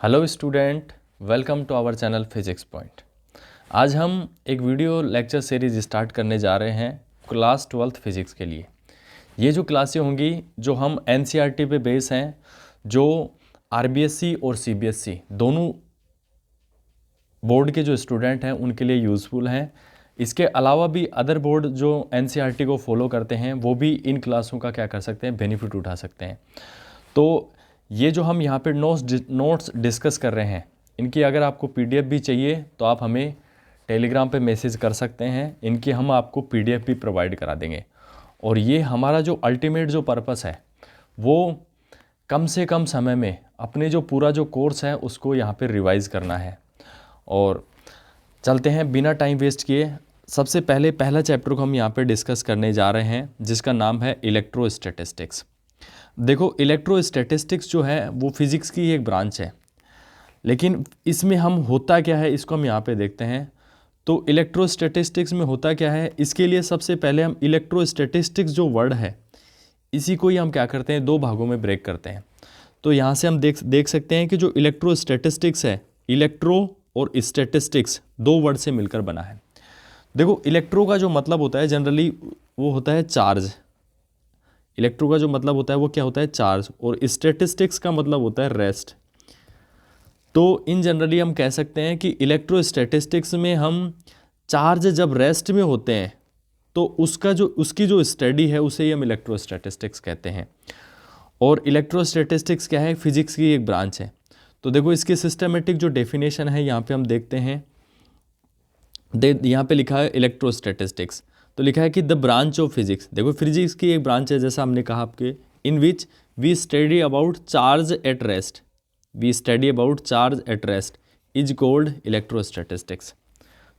Hello student, welcome to our channel physics point. आज हम एक वीडियो लेक्चर सीरीज स्टार्ट करने जा रहे हैं क्लास 12th फिजिक्स के लिए। ये जो क्लासें होंगी जो हम एनसीईआरटी पे बेस हैं, जो आरबीएसई और सीबीएसई दोनों बोर्ड के जो स्टूडेंट हैं उनके लिए यूज़फुल हैं। इसके अलावा भी अदर बोर्ड जो एनसीईआरटी को फॉलो करते हैं वो भी इन क्लासों का क्या कर सकते हैं, बेनिफिट उठा सकते हैं। तो ये जो हम यहाँ पे नोट्स डिस्कस कर रहे हैं, इनकी अगर आपको पीडीएफ भी चाहिए तो आप हमें टेलीग्राम पे मैसेज कर सकते हैं। इनकी हम आपको पीडीएफ भी प्रोवाइड करा देंगे। और ये हमारा जो अल्टीमेट जो पर्पस है वो कम से कम समय में अपने जो पूरा जो कोर्स है उसको यहाँ पे रिवाइज़ करना है। और चलते हैं बिना टाइम वेस्ट किए, सबसे पहले पहला चैप्टर को हम यहाँ पे डिस्कस करने जा रहे हैं जिसका नाम है इलेक्ट्रोस्टैटिस्टिक्स। देखो, इलेक्ट्रोस्टैटिस्टिक्स जो है वो फिज़िक्स की एक ब्रांच है, लेकिन इसमें हम होता क्या है इसको हम यहाँ पे देखते हैं। तो इलेक्ट्रोस्टैटिस्टिक्स में होता क्या है, इसके लिए सबसे पहले हम इलेक्ट्रोस्टैटिस्टिक्स जो वर्ड है इसी को ही हम क्या करते हैं, दो भागों में ब्रेक करते हैं। तो यहाँ से हम देख सकते हैं कि जो इलेक्ट्रोस्टैटिस्टिक्स है, इलेक्ट्रो और स्टैटिस्टिक्स दो वर्ड से मिलकर बना है। देखो, इलेक्ट्रो का जो मतलब होता है जनरली वो होता है चार्ज। इलेक्ट्रो का जो मतलब होता है वो क्या होता है, चार्ज। और स्टैटिस्टिक्स का मतलब होता है रेस्ट। तो इन जनरली हम कह सकते हैं कि इलेक्ट्रोस्टैटिस्टिक्स में हम चार्ज जब रेस्ट में होते हैं तो उसकी जो स्टडी है उसे ही हम इलेक्ट्रोस्टैटिस्टिक्स कहते हैं। और इलेक्ट्रोस्टैटिस्टिक्स क्या है, फिजिक्स की एक ब्रांच है। तो देखो, इसकी सिस्टमेटिक जो डेफिनेशन है यहाँ पे हम देखते हैं। यहाँ पे लिखा है इलेक्ट्रोस्टैटिस्टिक्स, तो लिखा है कि द ब्रांच ऑफ फिजिक्स। देखो, फिजिक्स की एक ब्रांच है जैसा हमने कहा आपके, in which we study about charge at rest, we study about charge at rest is called electrostatistics.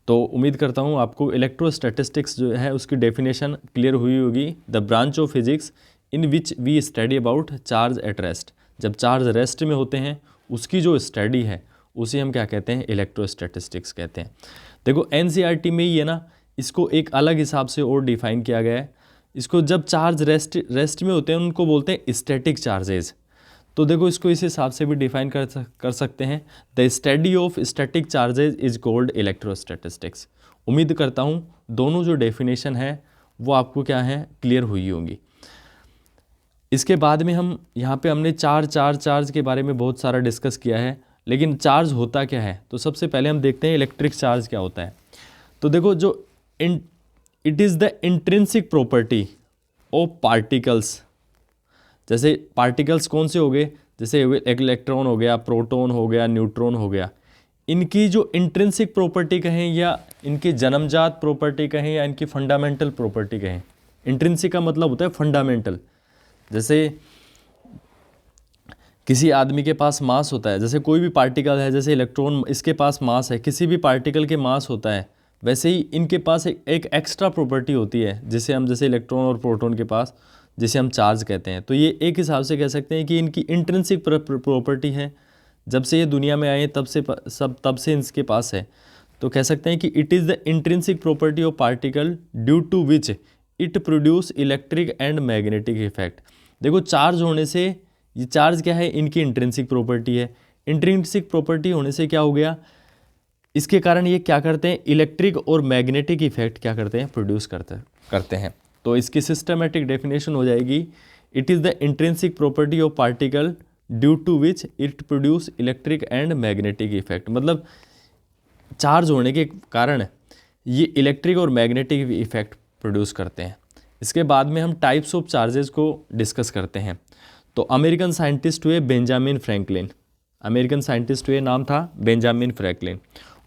तो उम्मीद करता हूँ आपको इलेक्ट्रोस्टैटिस्टिक्स जो है उसकी डेफिनेशन क्लियर हुई होगी। The branch of physics in which we study about charge at rest, जब चार्ज रेस्ट में होते हैं उसकी जो स्टडी है उसे हम क्या कहते हैं, इलेक्ट्रोस्टैटिस्टिक्स कहते हैं। देखो, एनसीईआरटी में ही है ना, इसको एक अलग हिसाब से और डिफाइन किया गया है। इसको जब चार्ज रेस्ट में होते हैं उनको बोलते हैं स्टैटिक चार्जेस। तो देखो, इसको इस हिसाब से भी डिफाइन कर सकते हैं, the study of static charges is called electrostatistics. उम्मीद करता हूँ दोनों जो डेफिनेशन है वो आपको क्या है, क्लियर हुई होंगी। इसके बाद में हम यहाँ पे हमने चार्ज के बारे में बहुत सारा डिस्कस किया है, लेकिन चार्ज होता क्या है तो सबसे पहले हम देखते हैं इलेक्ट्रिक चार्ज क्या होता है। तो देखो, जो it is the intrinsic property of particles. जैसे पार्टिकल्स कौन से हो गए, जैसे इलेक्ट्रॉन हो गया, प्रोटॉन हो गया, न्यूट्रॉन हो गया, इनकी जो इंट्रिंसिक प्रॉपर्टी कहें या इनकी जन्मजात प्रॉपर्टी कहें या इनकी फंडामेंटल प्रॉपर्टी कहें। इंट्रिंसिक का मतलब होता है फंडामेंटल। जैसे किसी आदमी के पास मास होता है, जैसे कोई भी पार्टिकल है, जैसे इलेक्ट्रॉन इसके पास मास है, किसी भी पार्टिकल के मास होता है, वैसे ही इनके पास एक एक्स्ट्रा प्रॉपर्टी होती है जिसे हम, जैसे इलेक्ट्रॉन और प्रोटॉन के पास, जिसे हम चार्ज कहते हैं। तो ये एक हिसाब से कह सकते हैं कि इनकी इंट्रिंसिक प्रॉपर्टी है। जब से ये दुनिया में आए तब से इनके पास है। तो कह सकते हैं कि it is the intrinsic property of particle due to which it produce electric and magnetic effect. देखो, चार्ज होने से, ये चार्ज क्या है, इनकी इंट्रिंसिक प्रॉपर्टी है। इंट्रिंसिक प्रॉपर्टी होने से क्या हो गया, इसके कारण ये क्या करते हैं, इलेक्ट्रिक और मैग्नेटिक इफेक्ट क्या करते हैं, प्रोड्यूस करते हैं। तो इसकी सिस्टमेटिक डेफिनेशन हो जाएगी, it is the intrinsic property of particle due to which it produce electric and magnetic effect. मतलब चार्ज होने के कारण ये इलेक्ट्रिक और मैग्नेटिक इफेक्ट प्रोड्यूस करते हैं। इसके बाद में हम टाइप्स ऑफ चार्जेस को डिस्कस करते हैं। तो अमेरिकन साइंटिस्ट हुए बेंजामिन फ्रैंकलिन, अमेरिकन साइंटिस्ट हुए, नाम था बेंजामिन फ्रैंकलिन।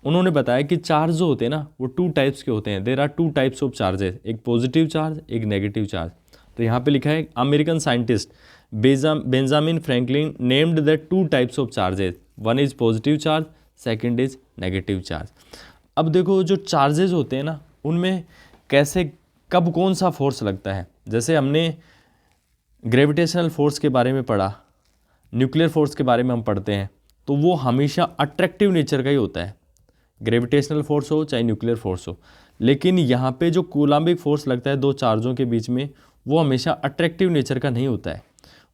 उन्होंने बताया कि चार्ज जो होते हैं ना वो टू टाइप्स के होते हैं। There are two types of charges, एक पॉजिटिव चार्ज, एक नेगेटिव चार्ज। तो यहाँ पे लिखा है American scientist Benjamin Franklin named the two types of charges, one is positive charge, second is negative charge. अब देखो, जो चार्जेस होते हैं ना उनमें कैसे, कब कौन सा फोर्स लगता है। जैसे हमने ग्रेविटेशनल फोर्स के बारे में पढ़ा, न्यूक्लियर फोर्स के बारे में हम पढ़ते हैं, तो वो हमेशा अट्रैक्टिव नेचर का ही होता है, ग्रेविटेशनल फोर्स हो चाहे न्यूक्लियर फोर्स हो। लेकिन यहाँ पे जो कूलाम्बिक फोर्स लगता है दो चार्जों के बीच में, वो हमेशा अट्रैक्टिव नेचर का नहीं होता है।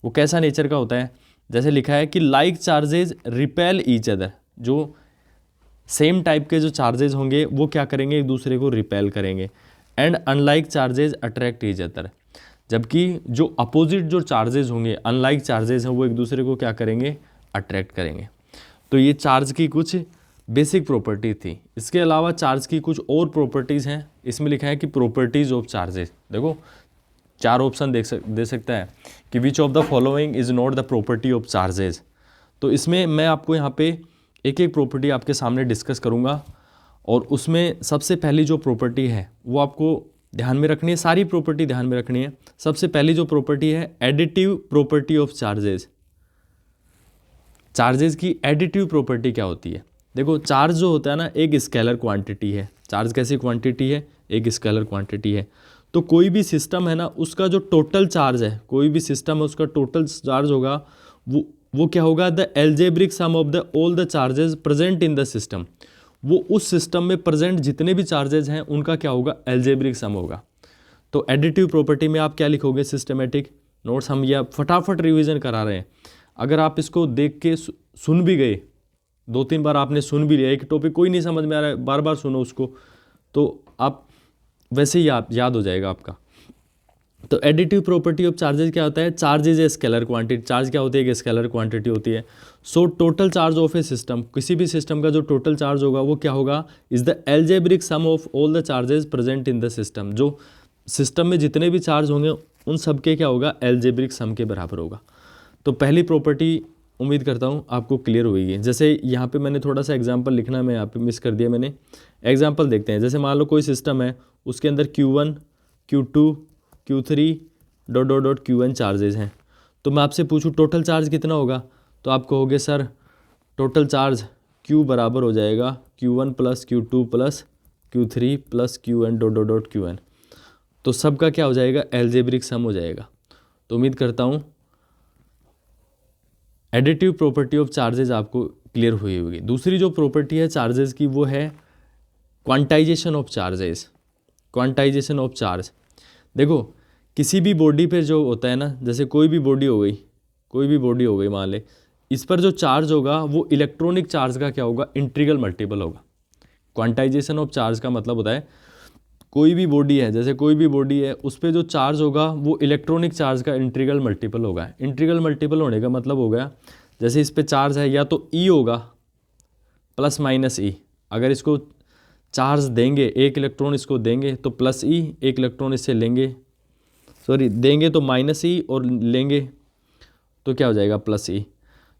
वो कैसा नेचर का होता है, जैसे लिखा है कि like charges repel each other, जो सेम टाइप के जो चार्जेज होंगे वो क्या करेंगे, एक दूसरे को रिपेल करेंगे। And unlike charges attract each other, जबकि जो अपोजिट जो चार्जेज होंगे, अनलाइक चार्जेज हैं, वो एक दूसरे को क्या करेंगे, अट्रैक्ट करेंगे। तो ये चार्ज की कुछ बेसिक प्रॉपर्टी थी। इसके अलावा चार्ज की कुछ और प्रॉपर्टीज़ हैं। इसमें लिखा है कि प्रॉपर्टीज़ ऑफ चार्जेस, देखो 4 ऑप्शन दे सकता है कि which of the following is not the property of charges. तो इसमें मैं आपको यहाँ पे एक एक प्रॉपर्टी आपके सामने डिस्कस करूँगा, और उसमें सबसे पहली जो प्रॉपर्टी है वो आपको ध्यान में रखनी है, सारी प्रॉपर्टी ध्यान में रखनी है। सबसे पहली जो प्रॉपर्टी है additive property of charges. Charges की एडिटिव प्रॉपर्टी क्या होती है? देखो चार्ज जो होता है ना, एक स्केलर क्वांटिटी है। चार्ज कैसी क्वांटिटी है? एक स्केलर क्वांटिटी है। तो कोई भी सिस्टम है ना, उसका जो टोटल चार्ज है, कोई भी सिस्टम है उसका टोटल चार्ज होगा वो क्या होगा, the algebraic sum of the all the charges present in the system. वो उस सिस्टम में प्रेजेंट जितने भी चार्जेज हैं उनका क्या होगा, एल्जेब्रिक सम होगा। तो एडिटिव प्रॉपर्टी में आप क्या लिखोगे, सिस्टमेटिक नोट्स हम यह फटाफट रिवीजन करा रहे हैं। अगर आप इसको देख के सुन भी गए, 2-3 बार आपने सुन भी लिया, एक टॉपिक कोई नहीं समझ में आ रहा है, बार बार सुनो उसको, तो आप वैसे ही याद हो जाएगा आपका। तो एडिटिव प्रॉपर्टी ऑफ चार्जेस क्या होता है, charge is a scalar quantity. Charge क्या होती है, एक स्केलर क्वांटिटी होती है। So total charge of A system, किसी भी सिस्टम का जो टोटल चार्ज होगा वो क्या होगा, is the algebraic sum of all the charges present in the system. जो सिस्टम में जितने भी चार्ज होंगे उन सब के क्या होगा, एल्जेब्रिक सम के बराबर होगा। तो पहली प्रॉपर्टी उम्मीद करता हूँ आपको क्लियर होगी। जैसे यहाँ पे मैंने थोड़ा सा एग्जांपल लिखना मैं यहाँ पे मिस कर दिया मैंने। एग्जांपल देखते हैं। जैसे मान लो कोई सिस्टम है, उसके अंदर Q1, Q2, Q3 dot Qn charges हैं। तो मैं आपसे पूछूँ टोटल चार्ज कितना होगा, तो आप कहोगे सर टोटल चार्ज Q बराबर हो जाएगा Q1 plus Q2 plus Q3 plus Qn dot Qn। तो सबका क्या हो जाएगा, एल्जेब्रिक सम हो जाएगा। तो उम्मीद करता हूँ एडिटिव प्रॉपर्टी ऑफ चार्जेस आपको क्लियर हुई होगी। दूसरी जो प्रॉपर्टी है चार्जेस की वो है quantization of charges. Quantization of charge, देखो किसी भी बॉडी पे जो होता है ना, जैसे कोई भी बॉडी हो गई मान ले, इस पर जो चार्ज होगा वो इलेक्ट्रॉनिक चार्ज का क्या होगा, इंटीग्रल मल्टीपल होगा। क्वांटाइजेशन ऑफ चार्ज का मतलब होता है कोई भी बॉडी है, जैसे कोई भी बॉडी है उस पर जो चार्ज होगा वो इलेक्ट्रॉनिक चार्ज का इंटीग्रल मल्टीपल होगा। इंटीग्रल मल्टीपल होने का मतलब हो गया, जैसे इस पे चार्ज है या तो ई होगा प्लस माइनस ई। अगर इसको चार्ज देंगे, एक इलेक्ट्रॉन इसको देंगे तो प्लस ई, एक इलेक्ट्रॉन इससे देंगे तो माइनस ई, और लेंगे तो क्या हो जाएगा, प्लस ई।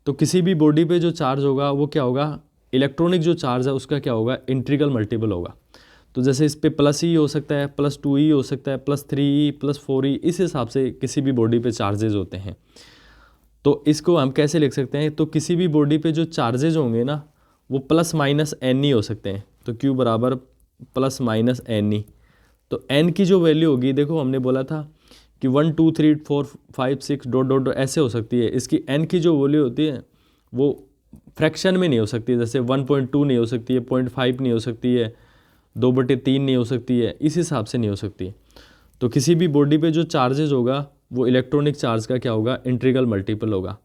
तो किसी भी बॉडी पे जो चार्ज होगा वो क्या होगा, इलेक्ट्रॉनिक जो चार्ज है उसका क्या होगा, इंटीग्रल मल्टीपल होगा। तो जैसे इस पे प्लस ई हो सकता है, प्लस 2ई हो सकता है, प्लस 3ई, प्लस 4ई, इस हिसाब से किसी भी बॉडी पे चार्जेज होते हैं। तो इसको हम कैसे लिख सकते हैं, तो किसी भी बॉडी पे जो चार्जेज होंगे ना वो प्लस माइनस एन ई हो सकते हैं। तो Q बराबर प्लस माइनस एन ई। तो n की जो वैल्यू होगी, देखो हमने बोला था कि 1 2 3 4 5 6 डॉट ऐसे हो सकती है। इसकी n की जो वैल्यू होती है वो फ्रैक्शन में नहीं हो सकती, जैसे 1.2 नहीं हो सकती है, 0.5 नहीं हो सकती है, 2/3 नहीं हो सकती है, इस हिसाब से नहीं हो सकती। तो किसी भी बॉडी पे जो चार्जेज होगा वो इलेक्ट्रॉनिक चार्ज का क्या होगा, इंटीग्रल मल्टीपल होगा।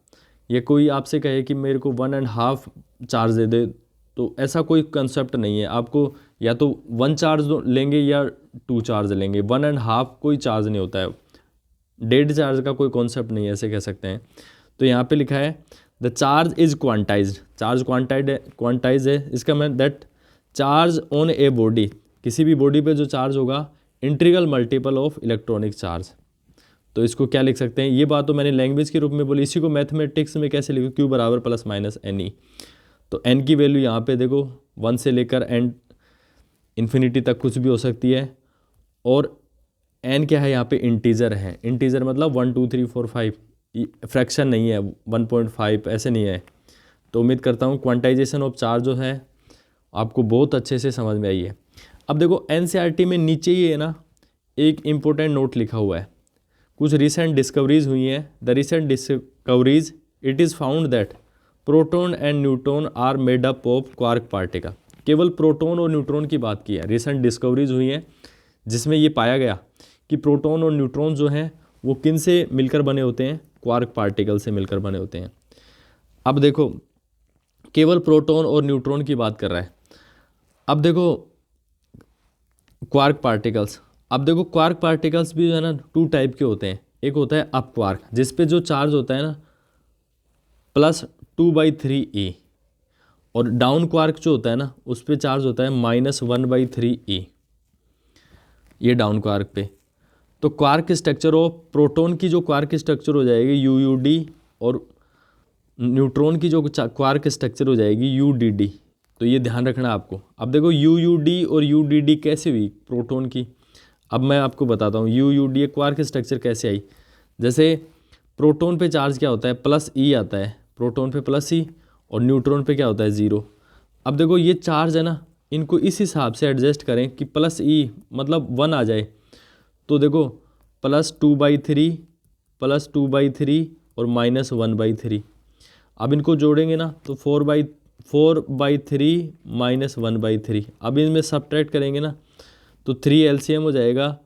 ये कोई आपसे कहे कि मेरे को 1.5 चार्ज दे दे, तो ऐसा कोई कंसेप्ट नहीं है। आपको या तो 1 चार्ज लेंगे या 2 चार्ज लेंगे, 1.5 कोई चार्ज नहीं होता है। डेड चार्ज का कोई कॉन्सेप्ट नहीं है, ऐसे कह सकते हैं। तो यहाँ पे लिखा है the charge is quantized. Charge quantize है, इसका मतलब that charge on a body, किसी भी बॉडी पे जो चार्ज होगा integral multiple of electronic charge. तो इसको क्या लिख सकते हैं, ये बात तो मैंने लैंग्वेज के रूप में बोली, इसी को मैथमेटिक्स में कैसे लिखो, Q बराबर प्लस माइनस एन ई। तो n की वैल्यू यहाँ पे देखो 1 से लेकर एंड इन्फिनिटी तक कुछ भी हो सकती है, और n क्या है यहाँ पे, इंटीजर है। इंटीजर मतलब 1 2 3 4 5, फ्रैक्शन नहीं है, 1.5 ऐसे नहीं है। तो उम्मीद करता हूँ क्वांटाइजेशन ऑफ चार्ज जो है आपको बहुत अच्छे से समझ में आई है। अब देखो NCERT में नीचे ही है ना एक इम्पोर्टेंट नोट लिखा हुआ है, कुछ रिसेंट डिस्कवरीज हुई हैं। The recent discoveries, it is found that proton and neutron are made up of quark particle. केवल प्रोटॉन और न्यूट्रॉन की बात की है, रिसेंट डिस्कवरीज हुई हैं जिसमें ये पाया गया कि प्रोटॉन और न्यूट्रॉन जो हैं वो किन से मिलकर बने होते हैं, क्वार्क पार्टिकल से मिलकर बने होते हैं। अब देखो केवल प्रोटॉन और न्यूट्रॉन की बात कर रहा है। अब देखो क्वार्क पार्टिकल्स, अब देखो क्वार्क पार्टिकल्स भी जो है ना 2 टाइप के होते हैं। एक होता है अप क्वार्क जिस पे जो चार्ज होता है ना +2/3e, और डाउन क्वार्क जो होता है ना उस पे चार्ज होता है -1/3e, ये डाउन क्वार्क पे। तो क्वार्क स्ट्रक्चर ऑफ प्रोटॉन की जो क्वार्क स्ट्रक्चर हो जाएगी यूयूडी, और न्यूट्रॉन की जो क्वार्क स्ट्रक्चर हो जाएगी यूडीडी। तो ये ध्यान रखना आपको। अब देखो यूयूडी और यूडीडी कैसे हुई प्रोटॉन की, अब मैं आपको बताता हूँ यूयूडी क्वार्क स्ट्रक्चर कैसे आई। जैसे प्रोटॉन पे चार्ज क्या होता है +e आता है, प्रोटॉन पे +e, और न्यूट्रॉन पे क्या होता है 0। अब देखो ये चार्ज है ना, इनको इस हिसाब से एडजस्ट करें कि +e मतलब 1 आ जाए। तो देखो +2/3 +2/3 और -1/3। अब इनको जोड़ेंगे ना तो 4/3 -1/3। अब इनमें सब्ट्रैक्ट करेंगे ना तो 3 LCM हो जाएगा,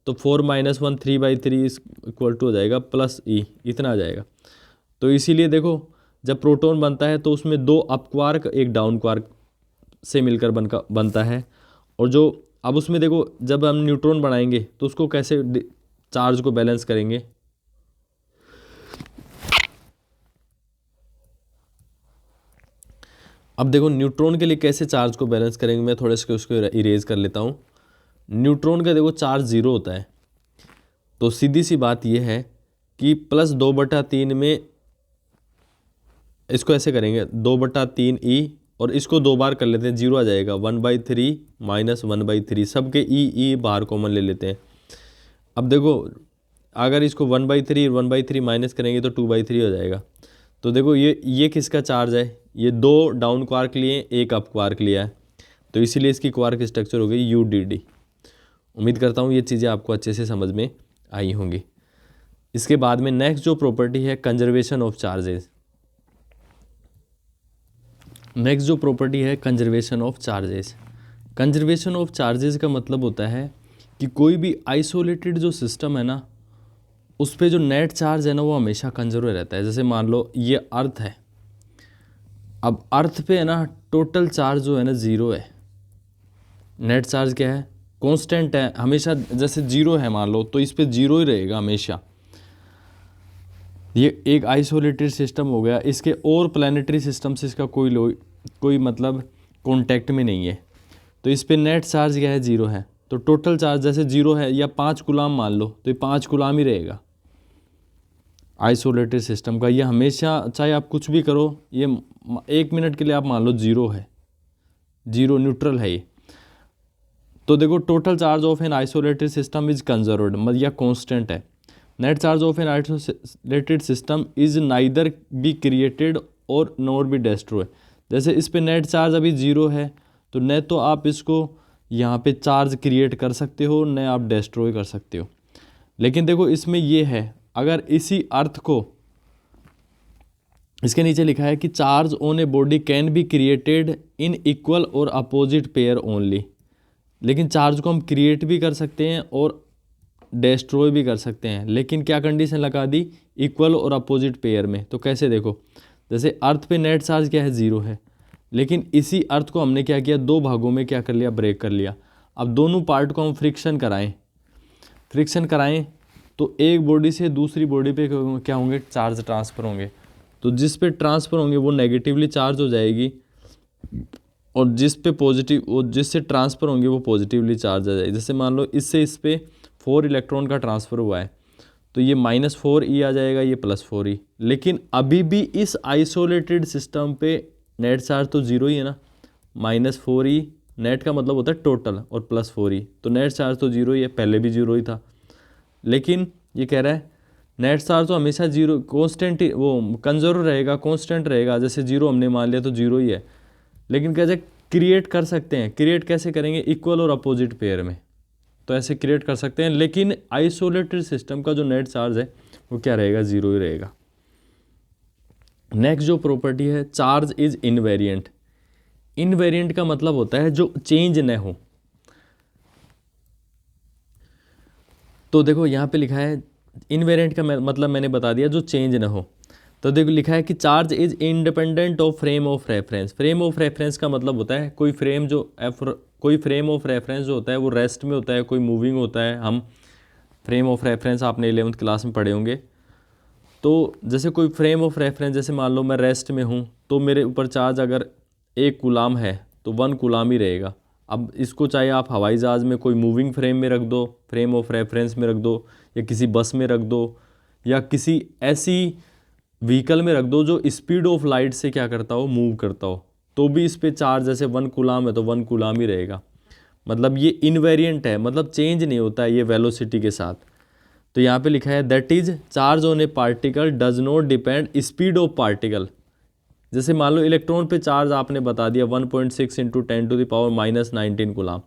तो 4 - 1 3/3 इक्वल टू हो जाएगा +e, इतना आ जाएगा। तो इसीलिए देखो जब प्रोटॉन बनता है तो उसमें 2 अप क्वार्क एक डाउन क्वार्क से मिलकर बनता है। और जो अब उसमें देखो जब हम न्यूट्रॉन बनाएंगे तो उसको कैसे चार्ज को बैलेंस करेंगे। अब देखो न्यूट्रॉन के लिए कैसे चार्ज को बैलेंस करेंगे, मैं थोड़े से उसको इरेज कर लेता हूँ। न्यूट्रॉन का देखो चार्ज 0 होता है, तो सीधी सी बात यह है कि +2/3 में इसको ऐसे करेंगे 2/3e, और इसको 2 बार कर लेते हैं 0 आ जाएगा, 1/3 -1/3, सबके ई बाहर कॉमन ले लेते हैं। अब देखो अगर इसको 1/3 1/3 माइनस करेंगे तो 2/3 हो जाएगा। तो देखो ये किसका चार्ज है, ये 2 डाउन क्वार्क लिए, एक अप क्वार्क लिया है, तो इसीलिए इसकी क्वार्क स्ट्रक्चर हो गई यूडीडी। उम्मीद करता हूँ ये चीज़ें आपको अच्छे से समझ में आई होंगी। इसके बाद में नेक्स्ट जो प्रॉपर्टी है कंजर्वेशन ऑफ चार्जेस। नेक्स्ट जो प्रॉपर्टी है conservation of charges. Conservation of charges का मतलब होता है कि कोई भी आइसोलेटेड जो सिस्टम है ना उस पे जो नेट चार्ज है ना वो हमेशा कंजर्व रहता है। जैसे मान लो ये अर्थ है, अब अर्थ पे है ना टोटल चार्ज जो है ना 0 है, नेट चार्ज क्या है कांस्टेंट है हमेशा, जैसे 0 है मान लो तो इस पे 0 ही रहेगा हमेशा। ये एक आइसोलेटेड सिस्टम हो गया, इसके और प्लानिटरी सिस्टम से इसका कोई मतलब कॉन्टैक्ट में नहीं है, तो इस पे नेट चार्ज क्या है 0 है। तो टोटल चार्ज जैसे 0 है या 5 कूलाम मान लो तो ये 5 कूलाम ही रहेगा आइसोलेटेड सिस्टम का। ये हमेशा चाहे आप कुछ भी करो, ये 1 मिनट के लिए आप मान लो 0 है, 0 न्यूट्रल है ये। तो देखो total charge of an isolated system is conserved मतलब या कांस्टेंट है। Net charge of an isolated system is neither be created और नॉर बी डेस्ट्रॉय। जैसे इस पे नेट चार्ज अभी 0 है, तो न तो आप इसको यहाँ पे चार्ज क्रिएट कर सकते हो न आप डेस्ट्रॉय कर सकते हो। लेकिन देखो इसमें ये है, अगर इसी अर्थ को इसके नीचे लिखा है कि charge on a body can be created in equal और अपोजिट पेयर ओनली, लेकिन चार्ज को हम क्रिएट भी कर सकते हैं और डेस्ट्रॉय भी कर सकते हैं, लेकिन क्या कंडीशन लगा दी इक्वल और अपोजिट पेयर में। तो कैसे देखो जैसे अर्थ पे नेट चार्ज क्या है 0 है, लेकिन इसी अर्थ को हमने क्या किया 2 भागों में क्या कर लिया ब्रेक कर लिया। अब दोनों पार्ट को हम फ्रिक्शन कराएं तो एक बॉडी से दूसरी बॉडी पे क्या होंगे चार्ज ट्रांसफ़र होंगे। तो जिस पे ट्रांसफ़र होंगे वो नेगेटिवली चार्ज हो जाएगी, और जिस पे पॉजिटिव और जिससे ट्रांसफ़र होंगे वो पॉजिटिवली चार्ज आ जाएगी। जैसे मान लो इससे इस पे 4 इलेक्ट्रॉन का ट्रांसफ़र हुआ है तो ये -4e आ जाएगा, ये +4e। लेकिन अभी भी इस आइसोलेटेड सिस्टम पे नेट चार्ज तो 0 ही है ना, -4e नेट का मतलब होता है टोटल और +4e, तो नेट चार्ज तो 0 ही है, पहले भी 0 ही था। लेकिन ये कह रहा है नेट चार्ज तो हमेशा 0 कांस्टेंट वो कंजर्व रहेगा, कांस्टेंट रहेगा। जैसे 0 हमने मान लिया तो 0 ही है, लेकिन कैसे क्रिएट कर सकते हैं, क्रिएट कैसे करेंगे इक्वल और अपोजिट पेयर में, तो ऐसे क्रिएट कर सकते हैं। लेकिन आइसोलेटेड सिस्टम का जो नेट चार्ज है वो क्या रहेगा 0 ही रहेगा। नेक्स्ट जो प्रॉपर्टी है चार्ज इज इनवेरिएंट। इनवेरिएंट का मतलब होता है जो चेंज न हो। तो देखो यहाँ पे लिखा है इनवेरिएंट का मतलब मैंने बता दिया जो चेंज न हो। तो देखो लिखा है कि charge is independent of frame of reference. Frame of reference का मतलब होता है कोई फ्रेम ऑफ रेफरेंस जो होता है वो रेस्ट में होता है, कोई मूविंग होता है। हम फ्रेम ऑफ रेफरेंस आपने 11th क्लास में पढ़े होंगे। तो जैसे कोई फ्रेम ऑफ रेफरेंस, जैसे मान लो मैं रेस्ट में हूँ तो मेरे ऊपर चार्ज अगर 1 कूलाम है तो 1 कूलाम ही रहेगा। अब इसको चाहे आप हवाई जहाज़ में कोई मूविंग फ्रेम में रख दो, फ्रेम ऑफ रेफरेंस में रख दो, या किसी बस में रख दो, या किसी ऐसी व्हीकल में रख दो जो स्पीड ऑफ लाइट से क्या करता हो, मूव करता हो, तो भी इस पे चार्ज जैसे 1 कूलाम है तो 1 कूलाम ही रहेगा। मतलब ये इनवेरिएंट है, मतलब चेंज नहीं होता है ये वेलोसिटी के साथ। तो यहाँ पे लिखा है that is charge on A particle does not depend speed of particle. जैसे मान लो इलेक्ट्रॉन पे चार्ज आपने बता दिया 1.6 इंटू 10⁻⁻19 कूलाम।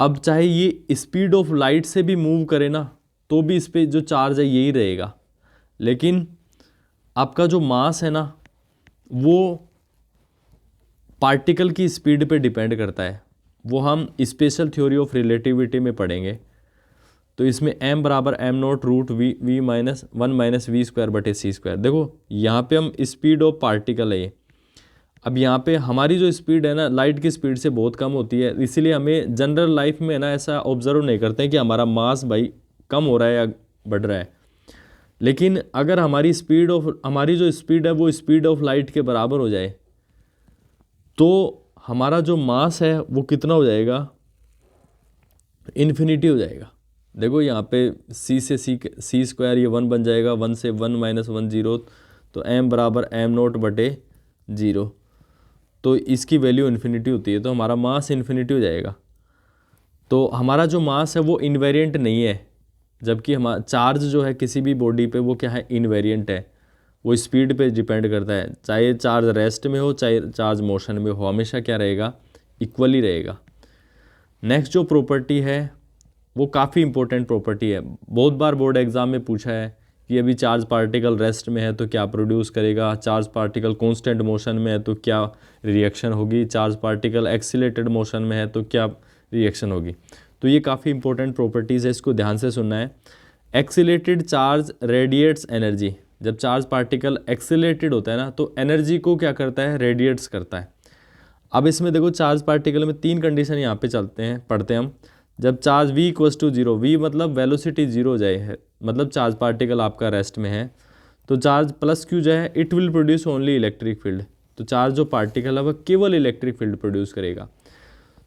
अब चाहे ये स्पीड ऑफ लाइट से भी मूव करे ना तो भी इस पर जो चार्ज है यही रहेगा। लेकिन आपका जो मास है ना वो पार्टिकल की स्पीड पे डिपेंड करता है। वो हम स्पेशल थ्योरी ऑफ रिलेटिविटी में पढ़ेंगे। तो इसमें m बराबर m0√v1-v² देखो यहाँ पे हम स्पीड ऑफ पार्टिकल है ये। अब यहाँ पे हमारी जो स्पीड है ना लाइट की स्पीड से बहुत कम होती है, इसीलिए हमें जनरल लाइफ में ना ऐसा ऑब्जर्व नहीं करते हैं कि हमारा मास भाई कम हो रहा है या बढ़ रहा है। लेकिन अगर हमारी जो स्पीड है वो स्पीड ऑफ लाइट के बराबर हो जाए तो हमारा जो मास है वो कितना हो जाएगा, इन्फिनिटी हो जाएगा। देखो यहाँ पे c से c² ये 1 बन जाएगा, 1 से 1 - 1 0, तो m बराबर m0/0। तो इसकी वैल्यू इन्फिनिटी होती है तो हमारा मास इन्फिनिटी हो जाएगा। तो हमारा जो मास है वो इनवेरिएंट नहीं है, जबकि हमारा चार्ज जो है किसी भी बॉडी पे वो क्या है, इनवेरिएंट है। वो स्पीड पे डिपेंड करता है, चाहे चार्ज रेस्ट में हो चाहे चार्ज मोशन में हो, हमेशा क्या रहेगा, इक्वली रहेगा। नेक्स्ट जो प्रॉपर्टी है वो काफ़ी इंपॉर्टेंट प्रॉपर्टी है, बहुत बार बोर्ड एग्जाम में पूछा है कि अभी चार्ज पार्टिकल रेस्ट में है तो क्या प्रोड्यूस करेगा, चार्ज पार्टिकल कांस्टेंट मोशन में है तो क्या रिएक्शन होगी, चार्ज पार्टिकल एक्सीलरेटेड मोशन में है तो क्या रिएक्शन होगी। तो ये काफ़ी इंपॉर्टेंट प्रॉपर्टीज़ है, इसको ध्यान से सुनना है। Accelerated charge radiates energy. जब चार्ज पार्टिकल एक्सीलरेटेड होता है ना तो एनर्जी को क्या करता है, रेडिएट्स करता है। अब इसमें देखो चार्ज पार्टिकल में 3 कंडीशन यहाँ पे पढ़ते हैं हम। जब चार्ज v = 0, v मतलब वेलोसिटी 0 हो जाए है, मतलब चार्ज पार्टिकल आपका रेस्ट में है, तो चार्ज प्लस q जो है it will produce only electric field. तो चार्ज जो पार्टिकल है वह केवल इलेक्ट्रिक फील्ड प्रोड्यूस करेगा।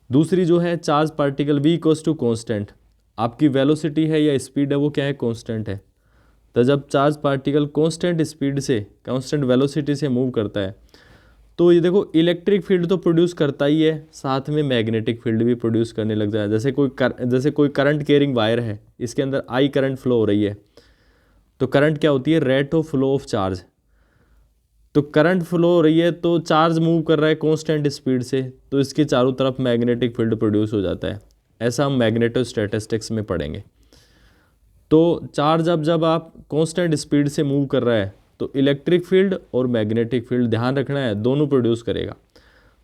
दूसरी जो है चार्ज पार्टिकल v = कांस्टेंट, आपकी वेलोसिटी है या स्पीड है वो क्या है, कांस्टेंट है। तो जब चार्ज पार्टिकल कांस्टेंट स्पीड से, कांस्टेंट वेलोसिटी से मूव करता है तो ये देखो इलेक्ट्रिक फील्ड तो प्रोड्यूस करता ही है, साथ में मैग्नेटिक फील्ड भी प्रोड्यूस करने लग जाए। जैसे कोई करंट कैरिंग वायर है, इसके अंदर आई करंट फ्लो हो रही है, तो करंट क्या होती है, rate of flow of charge. तो करंट फ्लो हो रही है तो चार्ज मूव कर रहा है कांस्टेंट स्पीड से, तो इसके चारों तरफ मैग्नेटिक फील्ड प्रोड्यूस हो जाता है। ऐसा हम मैग्नेटोस्टैटिस्टिक्स में पढ़ेंगे। तो चार्ज जब आप कांस्टेंट स्पीड से मूव कर रहा है तो इलेक्ट्रिक फील्ड और मैग्नेटिक फील्ड, ध्यान रखना है, दोनों प्रोड्यूस करेगा।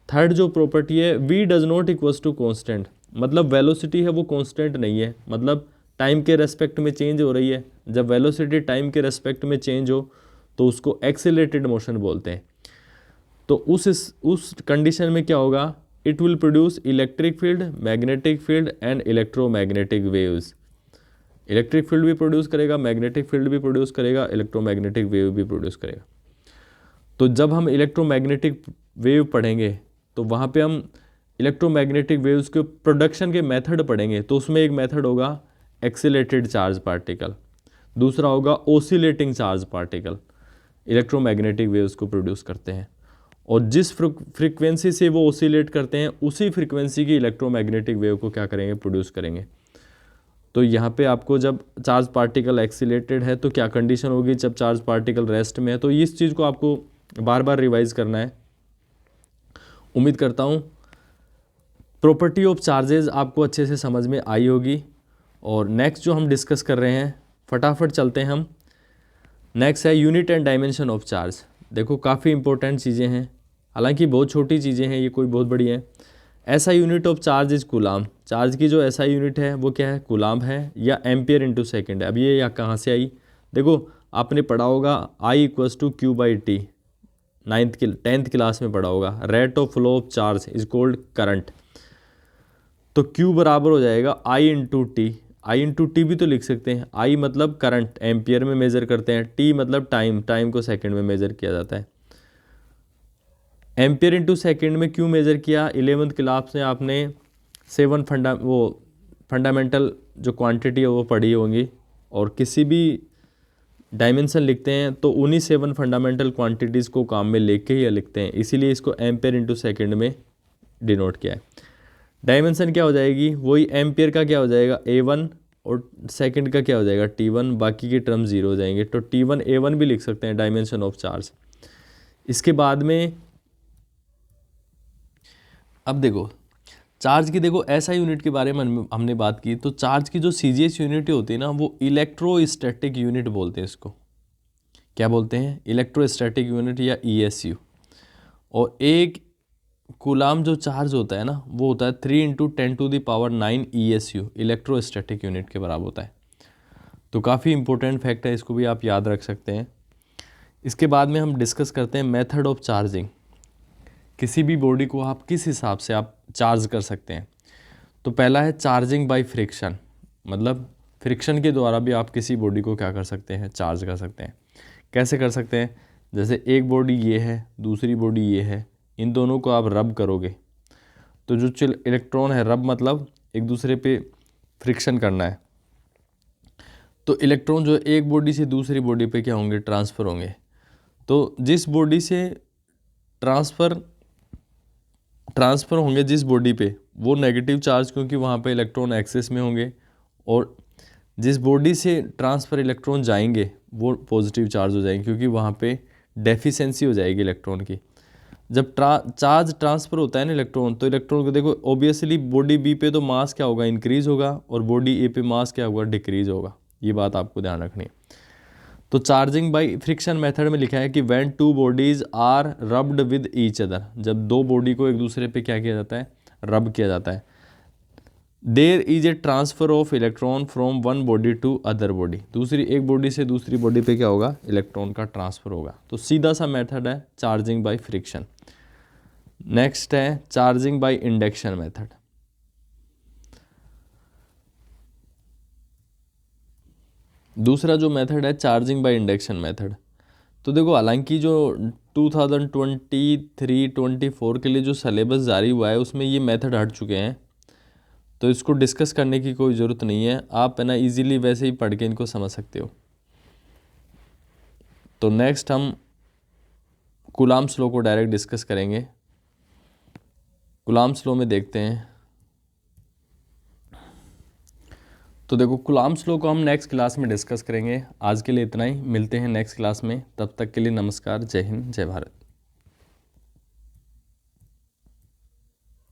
थर्ड जो प्रॉपर्टी है v does not equals to constant, मतलब वेलोसिटी है वो कांस्टेंट नहीं है, मतलब टाइम के रेस्पेक्ट में चेंज हो रही है। जब वेलोसिटी टाइम के रेस्पेक्ट में चेंज हो तो उसको एक्सीलरेटेड मोशन बोलते हैं। तो उस कंडीशन में क्या होगा, it will produce electric field, magnetic field and electromagnetic waves. Electric field भी प्रोड्यूस करेगा, मैग्नेटिक फील्ड भी प्रोड्यूस करेगा, इलेक्ट्रोमैग्नेटिक वेव भी प्रोड्यूस करेगा। तो जब हम इलेक्ट्रोमैग्नेटिक वेव पढ़ेंगे तो वहाँ पे हम इलेक्ट्रोमैग्नेटिक वेव्स के प्रोडक्शन के मेथड पढ़ेंगे। तो उसमें एक मेथड होगा एक्सीलरेटेड चार्ज पार्टिकल, दूसरा होगा oscillating charge particle. Electromagnetic waves को प्रोड्यूस करते हैं और जिस फ्रीक्वेंसी से वो ओसिलेट करते हैं उसी फ्रीक्वेंसी की इलेक्ट्रोमैग्नेटिक वेव को क्या करेंगे, प्रोड्यूस करेंगे। तो यहाँ पे आपको जब चार्ज पार्टिकल एक्सीलरेटेड है तो क्या कंडीशन होगी, जब चार्ज पार्टिकल रेस्ट में है। तो इस चीज़ को आपको बार बार रिवाइज करना है। उम्मीद करता हूँ प्रॉपर्टी ऑफ चार्जेस आपको अच्छे से समझ में आई होगी। और नेक्स्ट जो हम डिस्कस कर रहे हैं, फटाफट चलते हैं हम। नेक्स्ट है unit and dimension of charge. देखो काफ़ी इंपॉर्टेंट चीज़ें हैं, हालांकि बहुत छोटी चीज़ें हैं, ये कोई बहुत बड़ी हैं। ऐसा unit of charge is coulomb. Charge की जो ऐसा यूनिट है वो क्या है, कूलाम है या एम्पियर इंटू सेकेंड है। अब ये या कहाँ से आई, देखो आपने पढ़ा होगा I = Q/T, 10th क्लास में पढ़ा होगा। Rate of flow of charge is called current. तो Q बराबर हो जाएगा I × T। I × T भी तो लिख सकते हैं। I मतलब करंट, एम्पियर में मेज़र करते हैं। T मतलब टाइम, टाइम को सेकंड में मेज़र किया जाता है। एम्पियर × सेकंड में क्यों मेज़र किया? 11th क्लास में आपने 7 फंडामेंटल जो क्वांटिटी है वो पढ़ी होंगी, और किसी भी डायमेंशन लिखते हैं तो उन्हीं 7 फंडामेंटल क्वांटिटीज़ को काम में लेके ही लिखते हैं, इसीलिए इसको एम्पियर × सेकंड में डिनोट किया है। डायमेंशन क्या हो जाएगी? वही एम्पियर का क्या हो जाएगा? A1, और सेकंड का क्या हो जाएगा? T1। बाकी की टर्म जीरो हो जाएंगे, तो T1 A1 भी लिख सकते हैं, डायमेंशन ऑफ चार्ज। इसके बाद में अब देखो चार्ज की, देखो SI यूनिट के बारे में हमने बात की, तो चार्ज की जो CGS यूनिट होती है ना, वो इलेक्ट्रोस्टैटिक यूनिट बोलते हैं इसको। क्या बोलते हैं? इलेक्ट्रोस्टैटिक यूनिट या ESU। और एक कूलाम जो चार्ज होता है ना, वो होता है 3 × 10⁹ ESU, इलेक्ट्रोस्टैटिक यूनिट के बराबर होता है। तो काफ़ी इंपॉर्टेंट फैक्ट है, इसको भी आप याद रख सकते हैं। इसके बाद में हम डिस्कस करते हैं मेथड ऑफ चार्जिंग। किसी भी बॉडी को आप किस हिसाब से आप चार्ज कर सकते हैं। तो पहला है चार्जिंग बाय फ्रिक्शन, मतलब फ्रिक्शन के द्वारा भी आप किसी बॉडी को क्या कर सकते हैं? चार्ज कर सकते हैं। कैसे कर सकते हैं? जैसे एक बॉडी ये है, दूसरी बॉडी ये है, इन दोनों को आप रब करोगे तो जो इलेक्ट्रॉन है, रब मतलब एक दूसरे पे फ्रिक्शन करना है, तो इलेक्ट्रॉन जो एक बॉडी से दूसरी बॉडी पे क्या होंगे? ट्रांसफ़र होंगे। तो जिस बॉडी से ट्रांसफ़र होंगे जिस बॉडी पे, वो नेगेटिव चार्ज, क्योंकि वहाँ पे इलेक्ट्रॉन एक्सेस में होंगे, और जिस बॉडी से ट्रांसफ़र इलेक्ट्रॉन जाएंगे वो पॉजिटिव चार्ज हो जाएंगे, क्योंकि वहाँ पे डेफिशिएंसी हो जाएगी इलेक्ट्रॉन की। जब चार्ज ट्रांसफ़र होता है ना इलेक्ट्रॉन, तो इलेक्ट्रॉन को देखो ऑब्वियसली बॉडी बी पे तो मास क्या होगा? इंक्रीज़ होगा, और बॉडी ए पे मास क्या होगा? डिक्रीज़ होगा। ये बात आपको ध्यान रखनी है। तो चार्जिंग बाय फ्रिक्शन मेथड में लिखा है कि when 2 bodies are rubbed with each other, जब दो बॉडी को एक दूसरे पे क्या किया जाता है? रब किया जाता है। There is a transfer of electron from one body to other body, दूसरी एक बॉडी से दूसरी बॉडी पे क्या होगा? इलेक्ट्रॉन का ट्रांसफ़र होगा। तो सीधा सा मेथड है चार्जिंग बाय फ्रिक्शन। नेक्स्ट है चार्जिंग बाय इंडक्शन मेथड। दूसरा जो मेथड है चार्जिंग बाय इंडक्शन मेथड। तो देखो हालांकि जो 2023-24 के लिए जो सिलेबस जारी हुआ है उसमें ये मेथड हट चुके हैं, तो इसको डिस्कस करने की कोई ज़रूरत नहीं है। आप है ना इजीली वैसे ही पढ़ के इनको समझ सकते हो। तो नेक्स्ट हम कूलाम्स लॉ को डायरेक्ट डिस्कस करेंगे। कूलाम्स लॉ में देखते हैं। तो देखो कूलाम्स लॉ को हम नेक्स्ट क्लास में डिस्कस करेंगे। आज के लिए इतना ही, मिलते हैं नेक्स्ट क्लास में। तब तक के लिए नमस्कार, जय हिंद, जय भारत।